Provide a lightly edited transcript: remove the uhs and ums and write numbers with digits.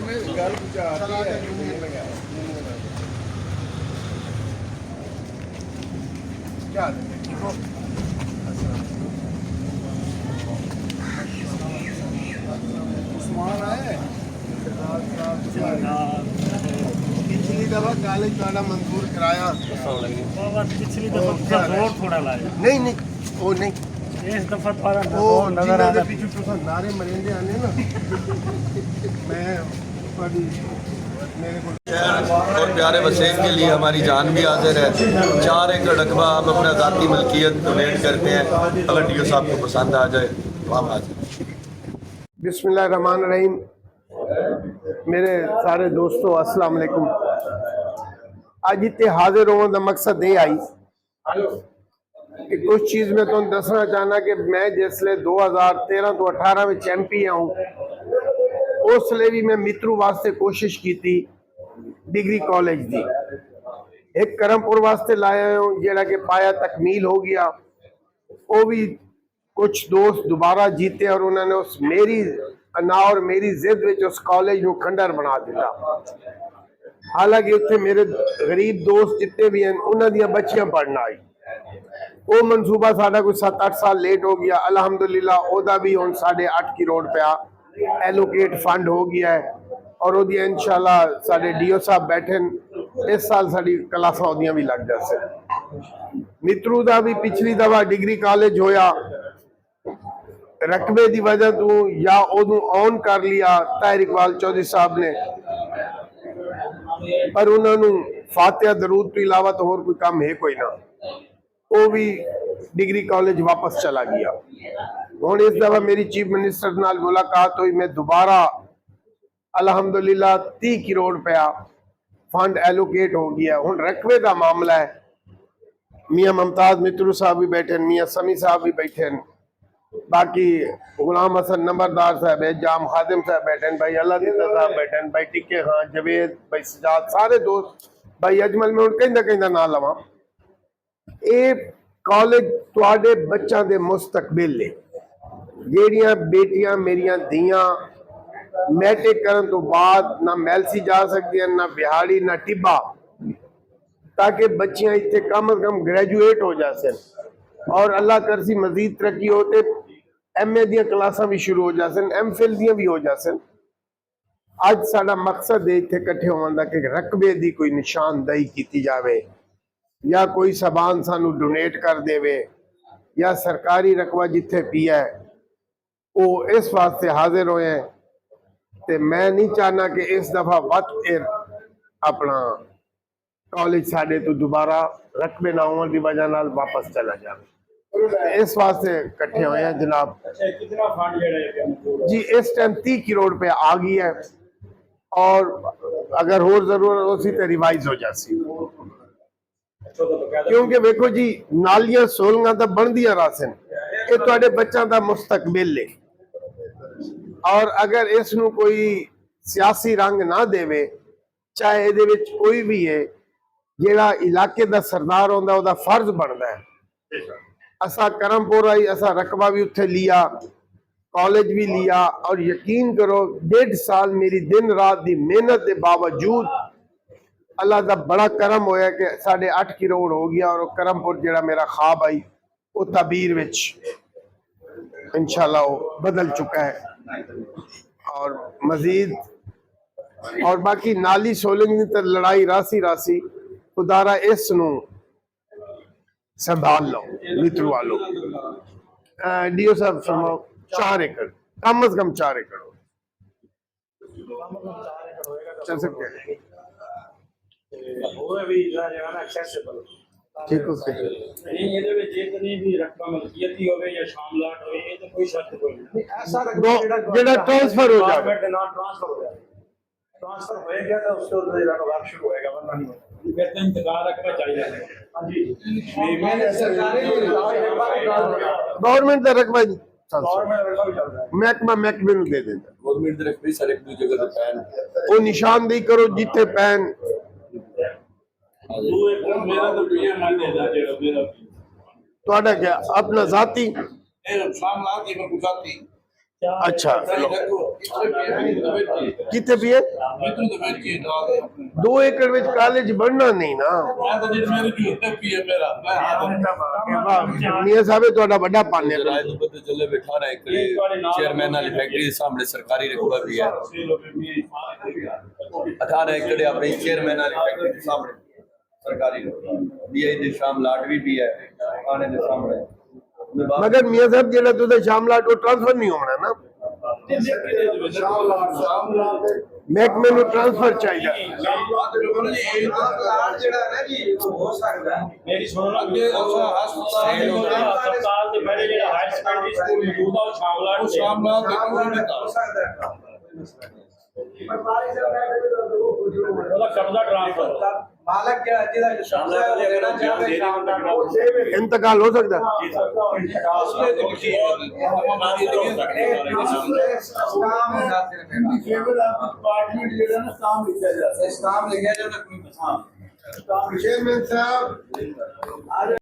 पिछली दफा कॉलेज वाला मंजूर कराया, पिछली दफा जोर थोड़ा लाया नहीं नहीं वो नहीं, इस दफा थोड़ा वो नजर आ रहा पीछे तो नारे मरेंगे आने ना मैं मेरे को और प्यारे वसीम के लिए हमारी जान भी हाजिर है। 4 एकड़ रकबा आप अपना ज़ाती मलकियत डोनेट करते हैं। अगर डीओ साहब को पसंद आ जाए तो हम आ जाए। बिस्मिल्लाहिर्रहमानिर्रहीम। मेरे सारे दोस्तों अस्सलाम वालेकुम। अज इतने हाजिर होने का मकसद ये आई कि कुछ चीज़ मैं तुम दसना चाहना कि मैं जिसले 2013 तो 18 में चैंपियन हूँ, उसले भी मैं मित्रू वास्ते कोशिश की थी डिग्री कॉलेज की। एक करमपुर वास्ते लाया हूँ जेड़ा कि पाया तकमील हो गया। वो भी कुछ दोस्त दोबारा जीते और उन्होंने उस मेरी ना और मेरी जिद विच उस कॉलेज को खंडर बना दिता। हालांकि उत्थे मेरे गरीब दोस्त जितने भी हैं उन्होंने दियां बच्चियां पढ़ना आई। वो मनसूबा साडा कोई 7-8 साल लेट हो गया। अल्हम्दुलिल्लाह ओदा भी हुण 8.5 करोड़ रुपया एलोकेट फंड हो गया है और ओदियां इंशाल्लाह साडे डीओ साहब बैठे इस साल साडी क्लासां ओदियां भी लग जासे। मित्रू दा भी पिछली दफा डिग्री कॉलेज होया, रकबे की वजह तो या ओदू ऑन कर लिया ताहिर इकबाल चौधरी साहब ने, पर उन्होंने फातिहा दरूद तो इलावा तो और कोई काम है कोई ना। वो भी डिग्री कॉलेज वापस चला गया। हुण इस दफा मेरी चीफ मिनिस्टर नाल मुलाकात हुई, मैं दोबारा अल्हम्दुलिल्लाह 30 करोड़ रुपया फंड एलोकेट हो गया। हुण रकबे का मामला है। मियाँ मुमताज मित्रू साहब भी बैठे, मियाँ समी साहब भी बैठे, बाकी गुलाम हसन नंबरदार साहब है, जाम खादिम साहब बैठे, भाई अल्लाह दीदा साहब बैठे, भाई टिक्के खान जवेद, भाई सजाद, सारे दोस्त, भाई अजमल में हूँ कहीं ना लवा। ये कॉलेज तुहाडे बच्चों के मुस्तकबिल है। जेड़ियां बेटियां मेरियां धियां मैट्रिक करन तो बाद ना मैलसी जा सकती हैं, ना बिहाड़ी, ना टिब्बा, ताकि बच्चियां इतने कम अज कम ग्रेजुएट हो जाए और अल्लाह करसी मजीद तरक्की होते MA दियां क्लासां भी शुरू हो जासन, MPhil दियां भी हो जासन। अज साडा मकसद है इत्थे इकट्ठे होने का कि रकबे की कोई निशानदही की जाए या कोई सबान सानू डोनेट कर देवे या सरकारी रकबा जिथे पिया है वो इस वास्ते हाजिर होए हैं। ते मैं नहीं चाहना कि इस दफा वक्त अपना कॉलेज साडे तो दोबारा रकबे ना होने की वजह नाल वापस चला जाए। इस वास्ते इकट्ठे हुए हैं जनाब। कितना फंड जी इस टाइम 30 करोड़ रुपया आ गई है और अगर होर जरूरत उसी ते रिवाइज हो जासी, क्योंकि देखो जी नालियां सोलंगा तो बनदियां रासन, ये तुहाडे बच्चों का मुस्तकबिल है और अगर इसनू कोई सियासी रंग ना देवे, चाहे ये विच कोई भी है, जेड़ा इलाके का सरदार होंदा ओदा फर्ज बनता है। असा करमपुर आई, असा रकबा भी उत्थे लिया, कॉलेज भी लिया और यकीन करो 1.5 साल मेरी दिन रात की मेहनत के बावजूद अल्लाह का बड़ा करम होया कि 8.5 करोड़ हो गया और करमपुर जेड़ा मेरा ख्वाब आई वो तबीर विच इंशाल्लाह वो बदल चुका है। और मजीद और बाकी नाली सोलंग की लड़ाई रासी खुदारा इस नू संभाल लो मित्रू वालों। डीओ साहब फरमाओ 4 एकड़ कम अज कम 4 एकड़ चल सकते हैं। ठीक है ਇਹਦੇ ਵਿੱਚ ਜਿਤਨੀ ਵੀ ਰਕਮ ਮਲਕੀਅਤੀ ਹੋਵੇ ਜਾਂ ਸ਼ਾਮਲਾਟ ਹੋਵੇ ਇਹ ਤਾਂ ਕੋਈ ਸ਼ਰਤ ਕੋਈ ਨਹੀਂ। ਐਸਾ ਜਿਹੜਾ ट्रांसफर हो जाए गवर्नमेंट ਨਾਲ ट्रांसफर हो जाए, ट्रांसफर हो गया तो उसके बाद ਜਿਹੜਾ वर्क शुरू होएगा, वरना नहीं होगा। फिर तो इंतजार रखना चाहिए। हां जी मैंने सरकारी गवर्नमेंट का रकबा जी गवर्नमेंट रकबा भी चल रहा है, महकमे नूं दे देंदा। गवर्नमेंट दे रकबे सारे एक दूसरी जगह ते पैन वो निशानदेही करो जिथे पैन। दो एक मेरा तो पिया मान देदा जेड़ा मेरा ਤੁਹਾਡਾ क्या अपना जाती ਇਹ ਸ਼ਾਮਲਾਤ ਦੀ ਮਰਕੂਜ਼ਾਤੀ अच्छा कितने पिए 2 एकड़ में कॉलेज बनना नहीं ना मियां साहब ਤੁਹਾਡਾ ਵੱਡਾ ਪਾਲਿਆ राय तो पता चले बैठा रहा है चेयरमैन वाली फैक्ट्री के सामने सरकारी रकबा भी है 18 एकड़ अपने चेयरमैन वाली फैक्ट्री के सामने सरकारी बीआई दे शाम लाटवी भी है आने दे सामने मगर मियां साहब जेड़ा तुझे शामलाट वो ट्रांसफर नहीं होना ना महकमे ਨੂੰ ट्रांसफर चाहिए ਮੇਰੀ ਸੁਣੋ ਨਾ ਅੱਗੇ ਹਸਪਤਾਲ ਦੇ ਪਹਿਲੇ ਜਿਹੜਾ ਹਾਇਰ ਸੈਕੰਡਰੀ ਸਕੂਲ ਮੌਜੂਦ ਆ ਉਹ ਸ਼ਾਮਲਾਟ ਦੇ ਕੋਲ ਨਹੀਂ ਕਰ ਸਕਦਾ ਉਹਦਾ ਕਬਜ਼ਾ ਟ੍ਰਾਂਸਫਰ मालक क्या जिला शामलाट लेना चाहे इंतकाल हो सकता है काम लिखा जाए चेयरमैन साहब